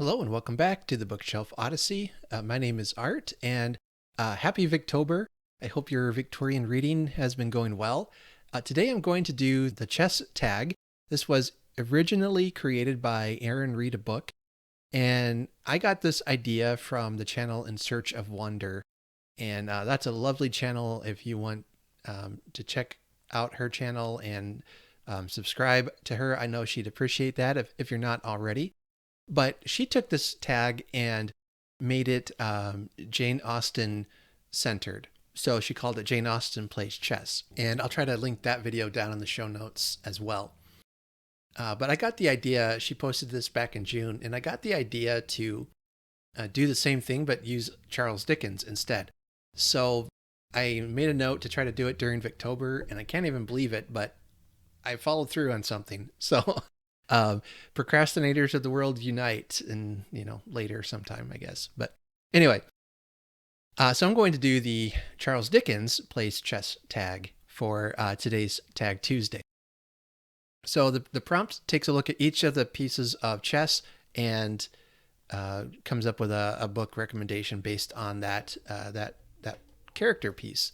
Hello and welcome back to the Bookshelf Odyssey. My name is Art and happy Victober. I hope your Victorian reading has been going well. Today I'm going to do the chess tag. This was originally created by Aaron Read a Book, and I got this idea from the channel In Search of Wonder. And that's a lovely channel if you want to check out her channel and subscribe to her. I know she'd appreciate that if you're not already. But she took this tag and made it Jane Austen centered. So she called it Jane Austen Plays Chess. And I'll try to link that video down in the show notes as well. But I got the idea, she posted this back in June, and I got the idea to do the same thing but use Charles Dickens instead. So I made a note to try to do it during Victober, and I can't even believe it, but I followed through on something. So procrastinators of the world unite, and later sometime, I guess. But anyway, so I'm going to do the Charles Dickens Plays Chess tag for today's Tag Tuesday. So the prompt takes a look at each of the pieces of chess and comes up with a book recommendation based on that character piece.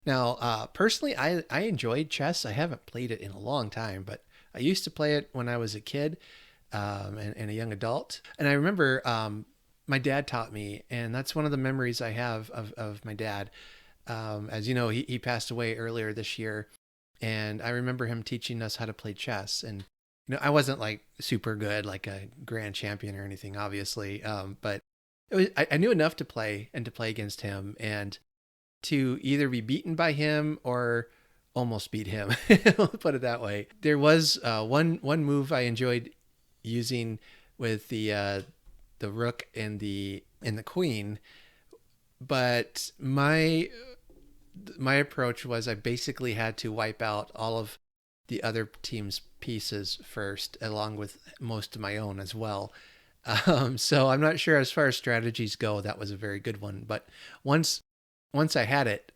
Now, personally, I enjoyed chess. I haven't played it in a long time, but I used to play it when I was a kid and a young adult. And I remember my dad taught me, and that's one of the memories I have of my dad. As you know, he passed away earlier this year, and I remember him teaching us how to play chess. And I wasn't like super good, like a grand champion or anything, obviously, but I knew enough to play and to play against him, and to either be beaten by him or almost beat him. Put it that way. There was one move I enjoyed using with the rook and the queen, but my approach was I basically had to wipe out all of the other team's pieces first, along with most of my own as well. So I'm not sure, as far as strategies go, that was a very good one. But once I had it,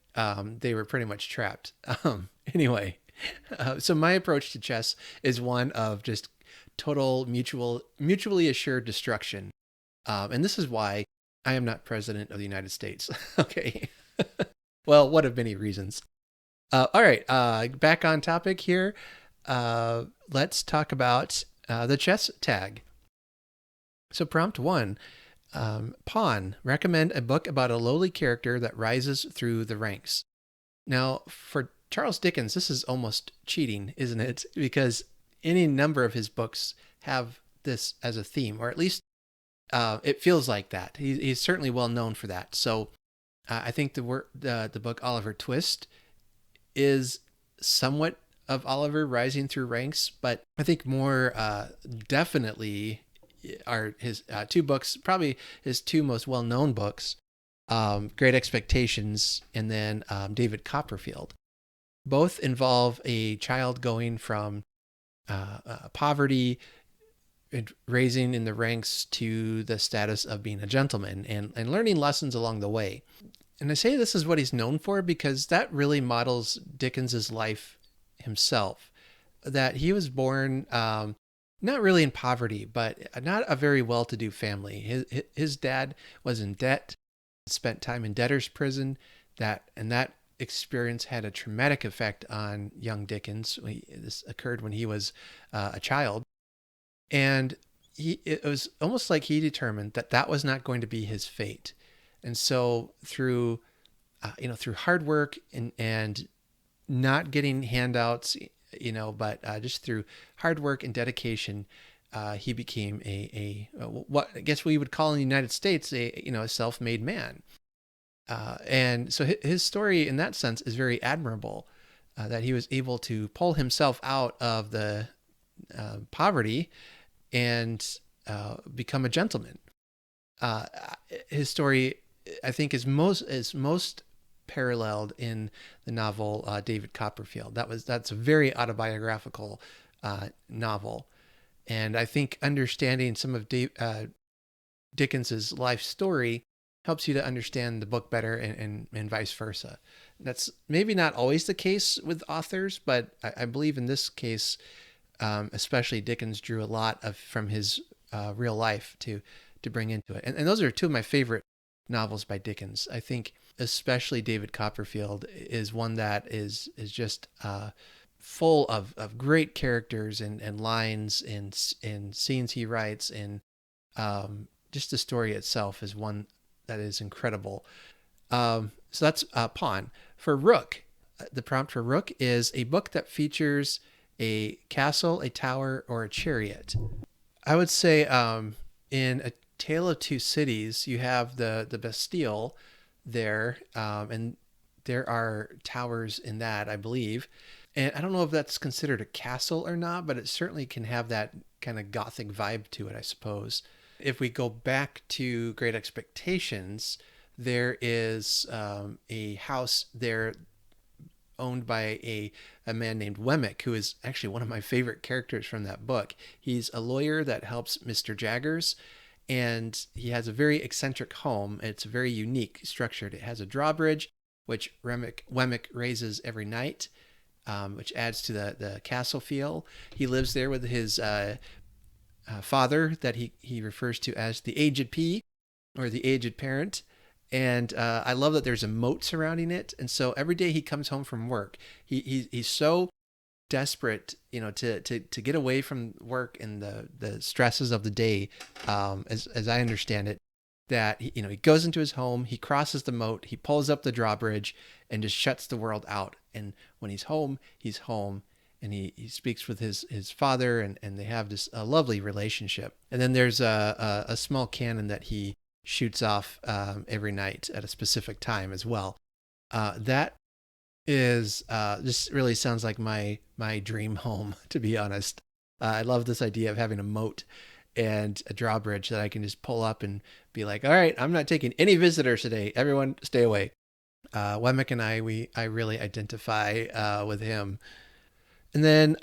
they were pretty much trapped. Anyway, so my approach to chess is one of just total mutually assured destruction. And this is why I am not president of the United States. Okay. Well, one of many reasons. All right. Back on topic here. Let's talk about the chess tag. So prompt 1. Pawn, recommend a book about a lowly character that rises through the ranks. Now, for Charles Dickens, this is almost cheating, isn't it? Because any number of his books have this as a theme, or at least it feels like that. He's certainly well known for that. So I think the book Oliver Twist is somewhat of Oliver rising through ranks, but I think more definitely are his two books, probably his two most well-known books, Great Expectations and then David Copperfield. Both involve a child going from poverty and raising in the ranks to the status of being a gentleman and learning lessons along the way. And I say this is what he's known for because that really models Dickens's life himself, that he was born not really in poverty, but not a very well-to-do family. His dad was in debt, spent time in debtor's prison. That experience had a traumatic effect on young Dickens. This occurred when he was a child, and it was almost like he determined that was not going to be his fate. And so through hard work and not getting handouts, but just through hard work and dedication, he became a what I guess we would call in the United States a self-made man. And so his story in that sense is very admirable, that he was able to pull himself out of the poverty and become a gentleman. His story, I think, is most paralleled in the novel David Copperfield. That's a very autobiographical novel, and I think understanding some of Dickens's life story helps you to understand the book better, and vice versa. That's maybe not always the case with authors, but I believe in this case, especially Dickens drew a lot from his real life to to bring into it. And those are two of my favorite novels by Dickens. I think especially David Copperfield is one that is just full of great characters and lines and scenes he writes, and just the story itself is one that is incredible. So that's Pawn. For Rook, the prompt for Rook is a book that features a castle, a tower, or a chariot. I would say in A Tale of Two Cities, you have the Bastille there, and there are towers in that, I believe. And I don't know if that's considered a castle or not, but it certainly can have that kind of gothic vibe to it, I suppose. If we go back to Great Expectations, there is a house there owned by a man named Wemmick, who is actually one of my favorite characters from that book. He's a lawyer that helps Mr. Jaggers, and he has a very eccentric home. It's very unique structured. It has a drawbridge, which Wemmick raises every night, which adds to the castle feel. He lives there with his father that he refers to as the aged P, or the aged parent. And I love that there's a moat surrounding it. And so every day he comes home from work, he's so desperate, to get away from work and the stresses of the day, as I understand it, that he goes into his home, he crosses the moat, he pulls up the drawbridge, and just shuts the world out. And when he's home, and he speaks with his father, and they have this a lovely relationship. And then there's a small cannon that he shoots off every night at a specific time as well. That is this really sounds like my dream home, to be honest. I love this idea of having a moat and a drawbridge that I can just pull up and be like, all right, I'm not taking any visitors today. Everyone stay away. Wemmick and I really identify with him. And then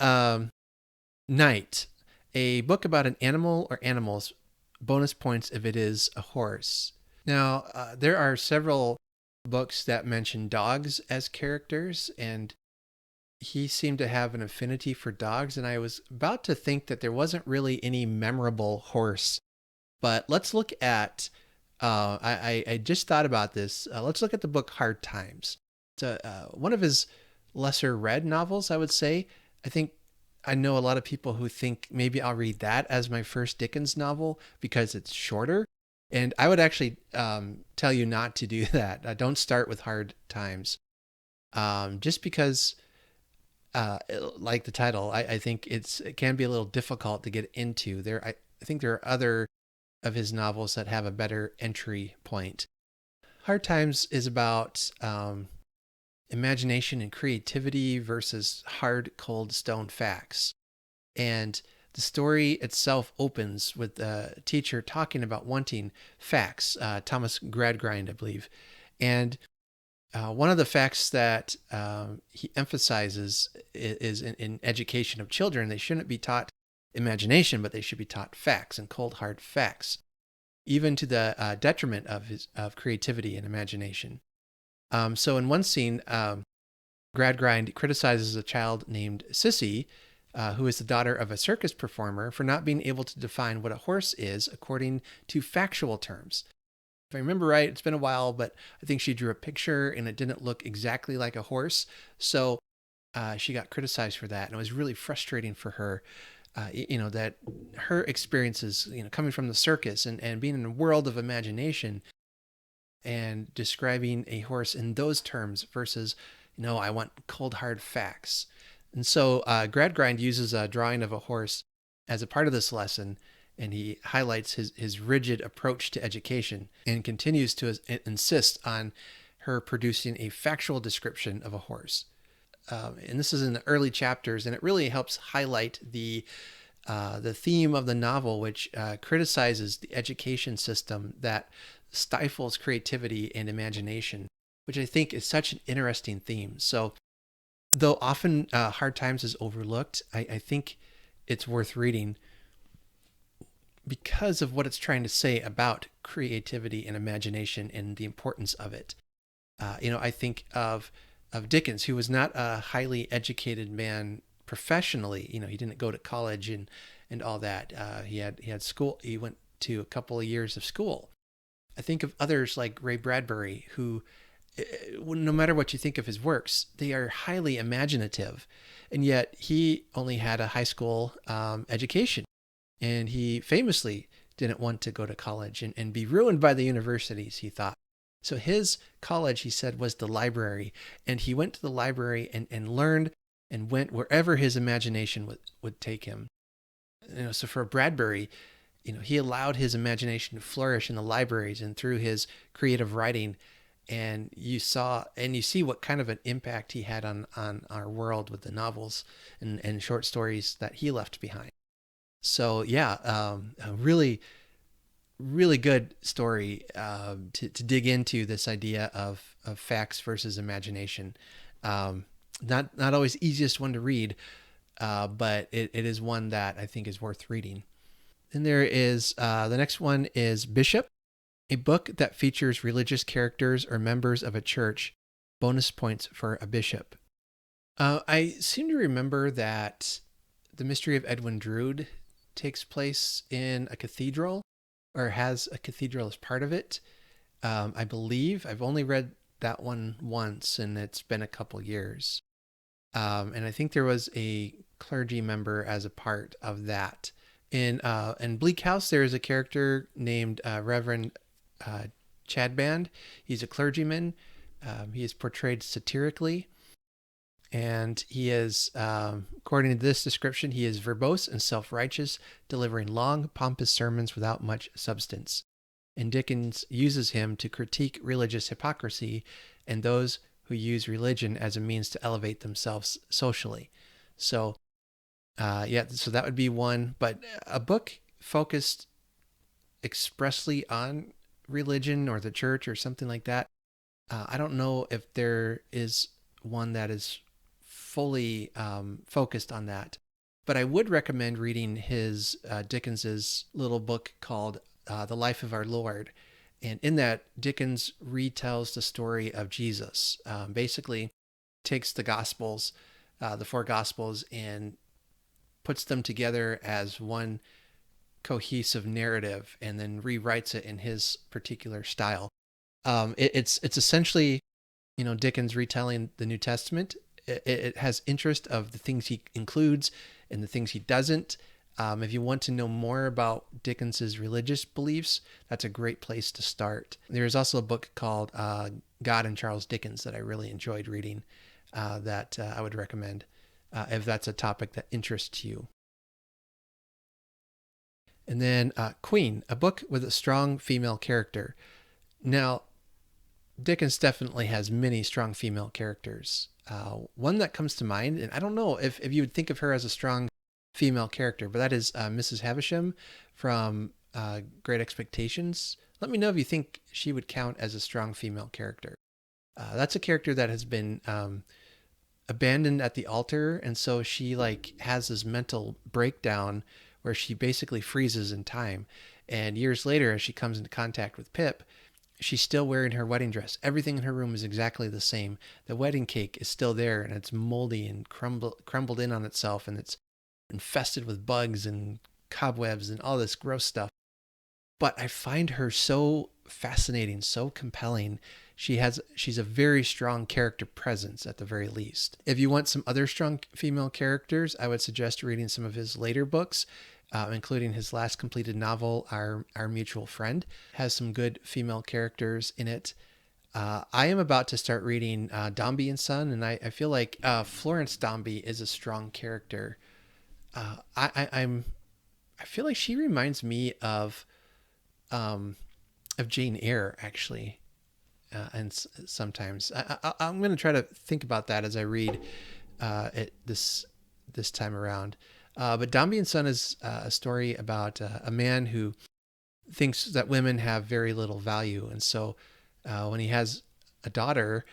Night, a book about an animal or animals. Bonus points if it is a horse. Now, there are several books that mention dogs as characters, and he seemed to have an affinity for dogs, and I was about to think that there wasn't really any memorable horse. But let's look at, I just thought about this. Let's look at the book Hard Times. It's one of his lesser read novels, I would say. I know a lot of people who think maybe I'll read that as my first Dickens novel because it's shorter. And I would actually tell you not to do that. Don't start with Hard Times. Just because, like the title, I think it can be a little difficult to get into. I think there are other of his novels that have a better entry point. Hard Times is about imagination and creativity versus hard, cold stone facts. And the story itself opens with the teacher talking about wanting facts, Thomas Gradgrind, I believe. And one of the facts that he emphasizes is in education of children, they shouldn't be taught imagination, but they should be taught facts and cold, hard facts, even to the detriment of creativity and imagination. So in one scene, Gradgrind criticizes a child named Sissy, who is the daughter of a circus performer, for not being able to define what a horse is according to factual terms. If I remember right, it's been a while, but I think she drew a picture and it didn't look exactly like a horse. So she got criticized for that. And it was really frustrating for her, that her experiences, coming from the circus and being in a world of imagination and describing a horse in those terms versus, I want cold, hard facts. And so Gradgrind uses a drawing of a horse as a part of this lesson, and he highlights his rigid approach to education and continues to insist on her producing a factual description of a horse. And this is in the early chapters, and it really helps highlight the theme of the novel, which criticizes the education system that stifles creativity and imagination, which I think is such an interesting theme. So though often Hard Times is overlooked, I think it's worth reading because of what it's trying to say about creativity and imagination and the importance of it. I think of Dickens, who was not a highly educated man professionally. He didn't go to college and all that. He had school. He went to a couple of years of school. I think of others like Ray Bradbury, who, no matter what you think of his works, they are highly imaginative. And yet he only had a high school education. And he famously didn't want to go to college and be ruined by the universities, he thought. So his college, he said, was the library. And he went to the library and learned and went wherever his imagination would take him. So for Bradbury, he allowed his imagination to flourish in the libraries and through his creative writing. And you see what kind of an impact he had on our world with the novels and short stories that he left behind. So yeah, a really, really good story to dig into this idea of facts versus imagination. Not always easiest one to read, but it is one that I think is worth reading. Then there is, the next one is Bishop, a book that features religious characters or members of a church. Bonus points for a bishop. I seem to remember that The Mystery of Edwin Drood takes place in a cathedral, or has a cathedral as part of it. I believe I've only read that one once, and it's been a couple years. And I think there was a clergy member as a part of that. In Bleak House, there is a character named Reverend Chadband. He's a clergyman. He is portrayed satirically. And he is, according to this description, he is verbose and self-righteous, delivering long, pompous sermons without much substance. And Dickens uses him to critique religious hypocrisy and those who use religion as a means to elevate themselves socially. So, so that would be one. But a book focused expressly on religion or the church or something like that, I don't know if there is one that is fully focused on that. But I would recommend reading his Dickens's little book called The Life of Our Lord. And in that, Dickens retells the story of Jesus. Basically takes the Gospels, the four Gospels, and puts them together as one cohesive narrative and then rewrites it in his particular style. It's essentially, Dickens retelling the New Testament. It has interest of the things he includes and the things he doesn't. If you want to know more about Dickens's religious beliefs, that's a great place to start. There's also a book called God and Charles Dickens that I really enjoyed reading that I would recommend if that's a topic that interests you. And then Queen, a book with a strong female character. Now, Dickens definitely has many strong female characters. One that comes to mind, and I don't know if you would think of her as a strong female character, but that is Mrs. Havisham from Great Expectations. Let me know if you think she would count as a strong female character. That's a character that has been abandoned at the altar, and so she has this mental breakdown where she basically freezes in time. And years later, as she comes into contact with Pip, she's still wearing her wedding dress. Everything in her room is exactly the same. The wedding cake is still there, and it's moldy and crumbled in on itself, and it's infested with bugs and cobwebs and all this gross stuff. But I find her so fascinating, so compelling. She's a very strong character presence at the very least. If you want some other strong female characters, I would suggest reading some of his later books, including his last completed novel, Our Mutual Friend. Has some good female characters in it. I am about to start reading Dombey and Son, and I feel like Florence Dombey is a strong character. I feel like she reminds me of Jane Eyre, actually. And sometimes I'm going to try to think about that as I read it this time around. But Dombey and Son is a story about a man who thinks that women have very little value, and so when he has a daughter,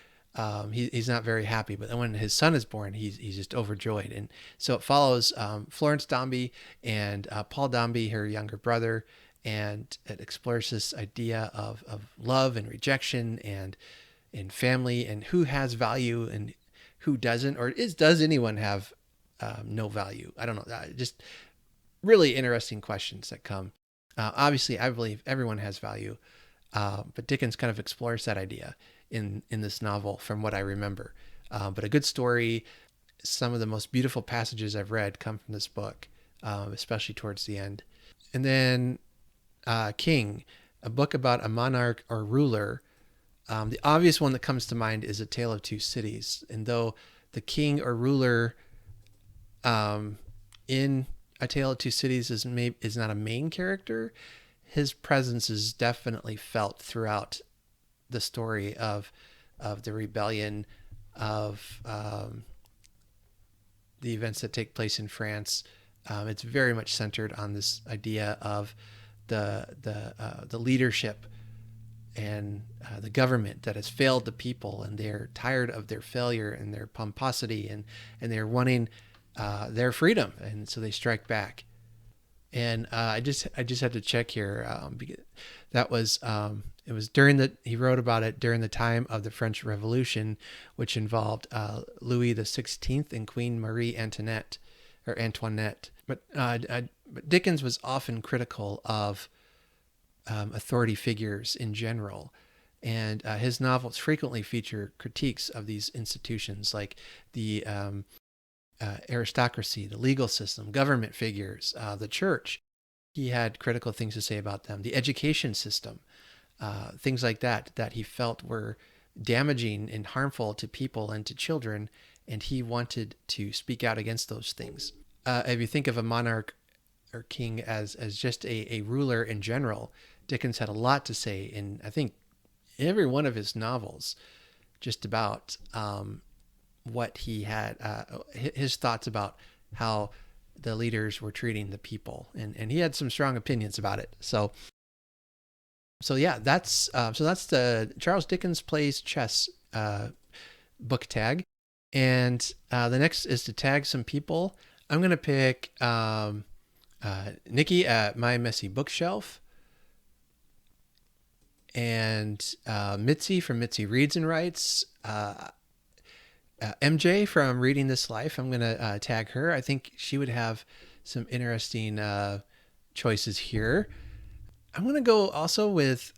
he's not very happy. But then when his son is born, he's just overjoyed. And so it follows Florence Dombey and Paul Dombey, her younger brother, and it explores this idea of love and rejection and family and who has value and who doesn't, or does anyone have no value? I don't know. Just really interesting questions that come. Obviously, I believe everyone has value, but Dickens kind of explores that idea in this novel, from what I remember. But a good story. Some of the most beautiful passages I've read come from this book, especially towards the end. And then King, a book about a monarch or ruler. The obvious one that comes to mind is A Tale of Two Cities. And though the king or ruler in A Tale of Two Cities is not a main character, his presence is definitely felt throughout the story of the rebellion, of the events that take place in France. It's very much centered on this idea of the leadership and the government that has failed the people, and they're tired of their failure and their pomposity, and they're wanting their freedom, and so they strike back. And I just had to check here. That was it was he wrote about it during the time of the French Revolution, which involved Louis XVI and Queen Marie Antoinette. But Dickens was often critical of authority figures in general, and his novels frequently feature critiques of these institutions, like the aristocracy, the legal system, government figures, the church. He had critical things to say about them. The education system, things like that he felt were damaging and harmful to people and to children, and he wanted to speak out against those things. If you think of a monarch or king as just a ruler in general, Dickens had a lot to say in, I think, every one of his novels, just about what he had, his thoughts about how the leaders were treating the people, and he had some strong opinions about it. So yeah, that's the Charles Dickens Plays Chess book tag, and the next is to tag some people. I'm gonna pick Nikki at My Messy Bookshelf, and Mitzi from Mitzi Reads and Writes, MJ from Reading This Life. I'm going to tag her. I think she would have some interesting choices here. I'm going to go also with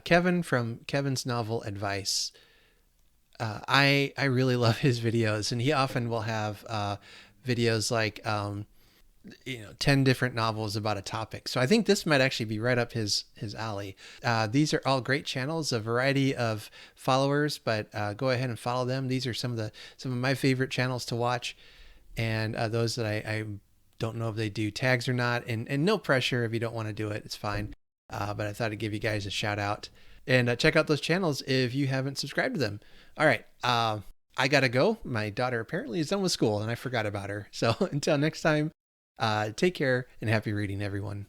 Kevin from Kevin's Novel Advice. I really love his videos, and he often will have videos like 10 different novels about a topic. So I think this might actually be right up his alley. These are all great channels, a variety of followers, but go ahead and follow them. These are some of my favorite channels to watch, and those that I don't know if they do tags or not, and no pressure if you don't want to do it, it's fine. But I thought I'd give you guys a shout out, and check out those channels if you haven't subscribed to them. All right. I gotta go. My daughter apparently is done with school, and I forgot about her. So until next time, take care and happy reading, everyone.